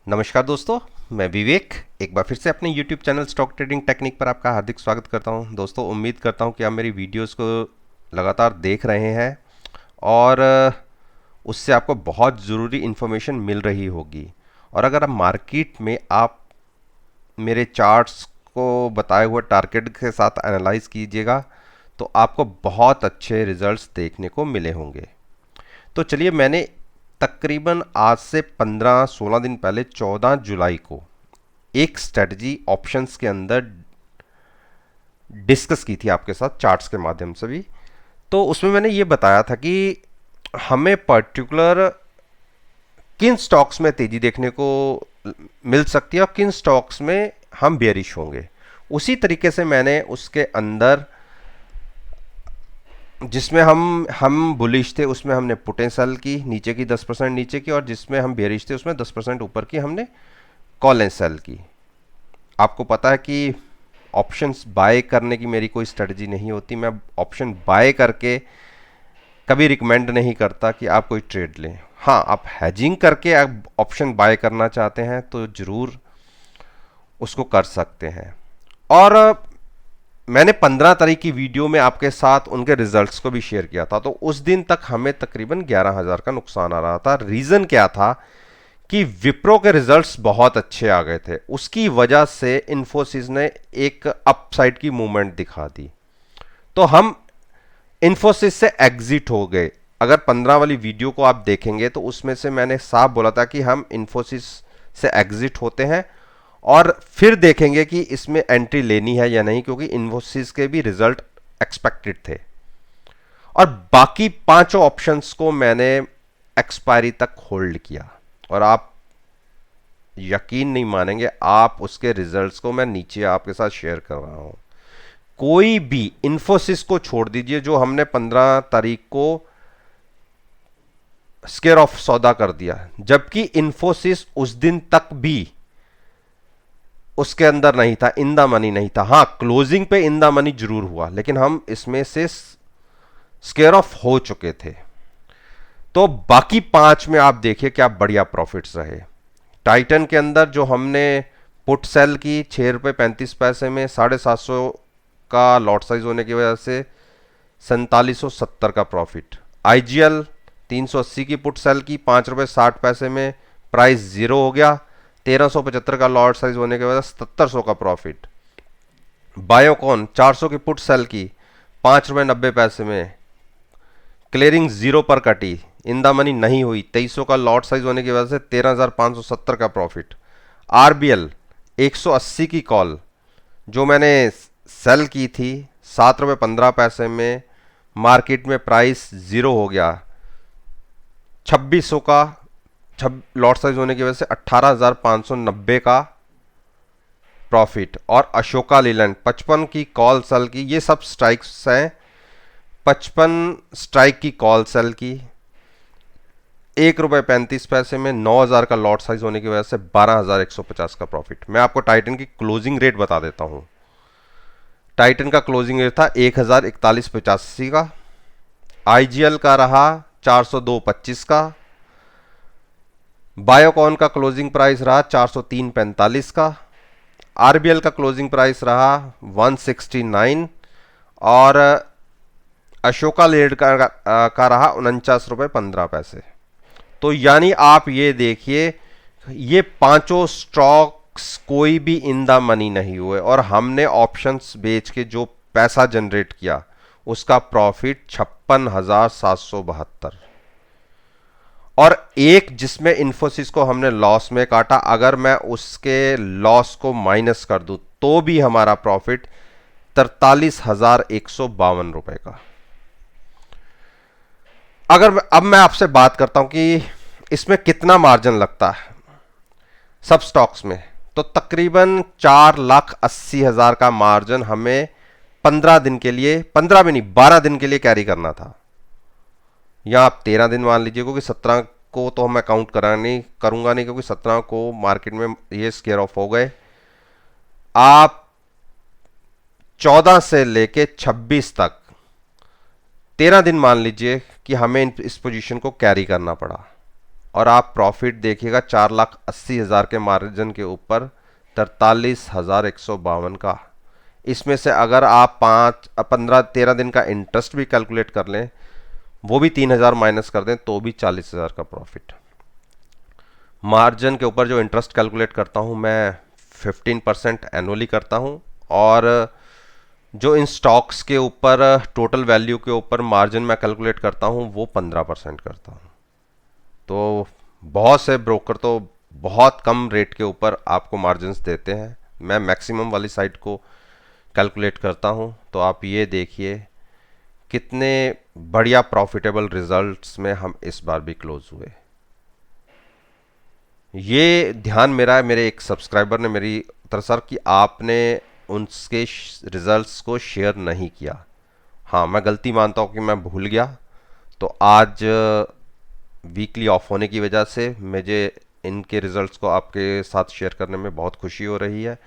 नमस्कार दोस्तों, मैं विवेक एक बार फिर से अपने YouTube channel stock trading technique पर आपका हार्दिक स्वागत करता हूं। दोस्तों, उम्मीद करता हूं कि आप मेरी वीडियोस को लगातार देख रहे हैं और उससे आपको बहुत ज़रूरी इन्फॉर्मेशन मिल रही होगी। और अगर आप मार्केट में आप मेरे चार्ट्स को बताए हुए टारगेट के साथ एनालाइज कीजिएगा तो आपको बहुत अच्छे रिजल्ट्स देखने को मिले होंगे। तो चलिए, मैंने तकरीबन आज से 15-16 दिन पहले 14 जुलाई को एक स्ट्रेटजी ऑप्शंस के अंदर डिस्कस की थी आपके साथ चार्ट्स के माध्यम से भी। तो उसमें मैंने ये बताया था कि हमें पर्टिकुलर किन स्टॉक्स में तेजी देखने को मिल सकती है और किन स्टॉक्स में हम बेयरिश होंगे। उसी तरीके से मैंने उसके अंदर जिसमें हम बुलिश थे उसमें हमने पुट एंड सेल की, नीचे की 10% नीचे की, और जिसमें हम बेयरिश थे उसमें 10% ऊपर की हमने कॉल एंड सेल की। आपको पता है कि ऑप्शंस बाय करने की मेरी कोई स्ट्रेटजी नहीं होती। मैं ऑप्शन बाय करके कभी रिकमेंड नहीं करता कि आप कोई ट्रेड लें। हाँ, आप हैजिंग करके आप ऑप्शन बाय करना चाहते हैं तो ज़रूर उसको कर सकते हैं। और मैंने 15 तारीख की वीडियो में आपके साथ उनके रिजल्ट्स को भी शेयर किया था। तो उस दिन तक हमें तकरीबन 11,000 का नुकसान आ रहा था। रीज़न क्या था कि विप्रो के रिजल्ट्स बहुत अच्छे आ गए थे, उसकी वजह से इन्फोसिस ने एक अपसाइड की मूवमेंट दिखा दी, तो हम इन्फोसिस से एग्जिट हो गए। अगर 15 वाली वीडियो को आप देखेंगे तो उसमें से मैंने साफ बोला था कि हम इन्फोसिस से एग्जिट होते हैं और फिर देखेंगे कि इसमें एंट्री लेनी है या नहीं, क्योंकि इन्फोसिस के भी रिजल्ट एक्सपेक्टेड थे। और बाकी पांचों ऑप्शंस को मैंने एक्सपायरी तक होल्ड किया और आप यकीन नहीं मानेंगे, आप उसके रिजल्ट्स को मैं नीचे आपके साथ शेयर कर रहा हूं। कोई भी, इन्फोसिस को छोड़ दीजिए जो हमने 15 तारीख को स्केयर ऑफ सौदा कर दिया, जबकि इन्फोसिस उस दिन तक भी उसके अंदर नहीं था, इन द मनी नहीं था। हाँ, क्लोजिंग पे इन द मनी जरूर हुआ, लेकिन हम इसमें से स्केयर ऑफ हो चुके थे। तो बाकी पांच में आप देखिए क्या बढ़िया प्रॉफिट्स रहे। टाइटन के अंदर जो हमने पुट सेल की 6 रुपये 35 पैसे में 750 का लॉट साइज होने की वजह से 4770 का प्रॉफिट। आईजीएल 380 की पुट सेल की 5 रुपये 60 पैसे में, प्राइस जीरो हो गया, 1375 का लॉट साइज होने की वजह से 7700 का प्रॉफिट। बायोकॉन 400 की पुट सेल की 5 रुपये 90 पैसे में, क्लियरिंग जीरो पर कटी, इन द मनी नहीं हुई, 2300 का लॉट साइज होने की वजह से 13570 का प्रॉफिट। आरबीएल 180 की कॉल जो मैंने सेल की थी 7 रुपये 15 पैसे में, मार्केट में प्राइस जीरो हो गया, 2600 का लॉट साइज होने की वजह से 18,590 का प्रॉफिट। और अशोका लीलैंड 55 की कॉल सेल की, ये सब स्ट्राइक्स हैं, 55 स्ट्राइक की कॉल सेल की 1 रुपये 35 पैसे में, 9,000 का लॉट साइज होने की वजह से 12,150 का प्रॉफिट। मैं आपको टाइटन की क्लोजिंग रेट बता देता हूं। टाइटन का क्लोजिंग रेट था 1,041.85 का, आईजीएल का रहा 402.25 का, बायोकॉन का क्लोजिंग प्राइस रहा 403.45 का, आरबीएल का क्लोजिंग प्राइस रहा 169 और अशोका लेड का रहा 49 रुपये 15 पैसे। तो यानी आप ये देखिए, ये पांचों स्टॉक्स कोई भी इन द मनी नहीं हुए और हमने ऑप्शंस बेच के जो पैसा जनरेट किया उसका प्रॉफिट 56,772। और एक जिसमें इन्फोसिस को हमने लॉस में काटा, अगर मैं उसके लॉस को माइनस कर दूं तो भी हमारा प्रॉफिट 43,152 रुपए का। अगर अब मैं आपसे बात करता हूं कि इसमें कितना मार्जिन लगता है सब स्टॉक्स में, तो तकरीबन 4,80,000 का मार्जिन हमें 15 दिन के लिए, 15 भी नहीं 12 दिन के लिए कैरी करना था, या आप 13 दिन मान लीजिए, क्योंकि 17 को तो मैं काउंट करूंगा नहीं, क्योंकि 17 को मार्केट में ये स्केयर ऑफ हो गए। आप 14 से लेके 26 तक 13 दिन मान लीजिए कि हमें इस पोजीशन को कैरी करना पड़ा। और आप प्रॉफिट देखिएगा 4,80,000 के मार्जिन के ऊपर 43,152 का। इसमें से अगर आप 15-13 दिन का इंटरेस्ट भी कैलकुलेट कर लें, वो भी 3,000 माइनस कर दें, तो भी 40,000 का प्रॉफिट। मार्जिन के ऊपर जो इंटरेस्ट कैलकुलेट करता हूँ मैं 15% एनुअली करता हूँ, और जो इन स्टॉक्स के ऊपर टोटल वैल्यू के ऊपर मार्जिन मैं कैलकुलेट करता हूँ वो 15% करता हूँ। तो बहुत से ब्रोकर तो बहुत कम रेट के ऊपर आपको मार्जिन्स देते हैं, मैं मैक्सिमम वाली साइड को कैलकुलेट करता हूँ। तो आप ये देखिए कितने बढ़िया प्रॉफिटेबल रिजल्ट्स में हम इस बार भी क्लोज हुए। ये ध्यान मेरा है, मेरे एक सब्सक्राइबर ने मेरी तरफ सर कि आपने उनके रिजल्ट्स को शेयर नहीं किया। हाँ, मैं गलती मानता हूँ कि मैं भूल गया। तो आज वीकली ऑफ होने की वजह से मुझे इनके रिजल्ट्स को आपके साथ शेयर करने में बहुत खुशी हो रही है,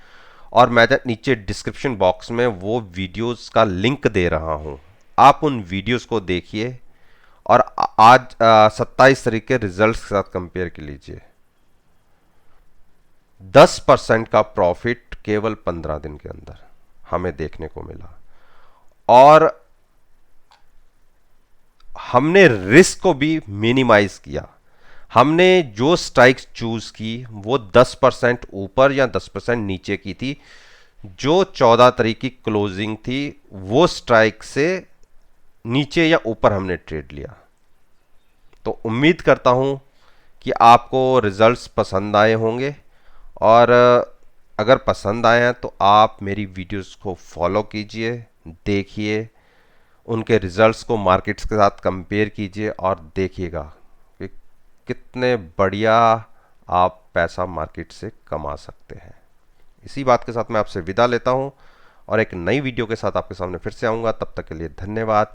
और मैं नीचे डिस्क्रिप्शन बॉक्स में वो वीडियोस का लिंक दे रहा हूँ, आप उन वीडियोस को देखिए और आज 27 तारीख के रिजल्ट्स के साथ कंपेयर कर लीजिए। 10% का प्रॉफिट केवल 15 दिन के अंदर हमें देखने को मिला, और हमने रिस्क को भी मिनिमाइज किया। हमने जो स्ट्राइक्स चूज की वो 10% ऊपर या 10% नीचे की थी। जो 14 तारीख की क्लोजिंग थी वो स्ट्राइक से नीचे या ऊपर हमने ट्रेड लिया। तो उम्मीद करता हूं कि आपको रिजल्ट्स पसंद आए होंगे, और अगर पसंद आए हैं तो आप मेरी वीडियोस को फॉलो कीजिए, देखिए उनके रिजल्ट्स को मार्केट्स के साथ कंपेयर कीजिए, और देखिएगा कि कितने बढ़िया आप पैसा मार्केट से कमा सकते हैं। इसी बात के साथ मैं आपसे विदा लेता हूं, और एक नई वीडियो के साथ आपके सामने फिर से आऊंगा। तब तक के लिए धन्यवाद।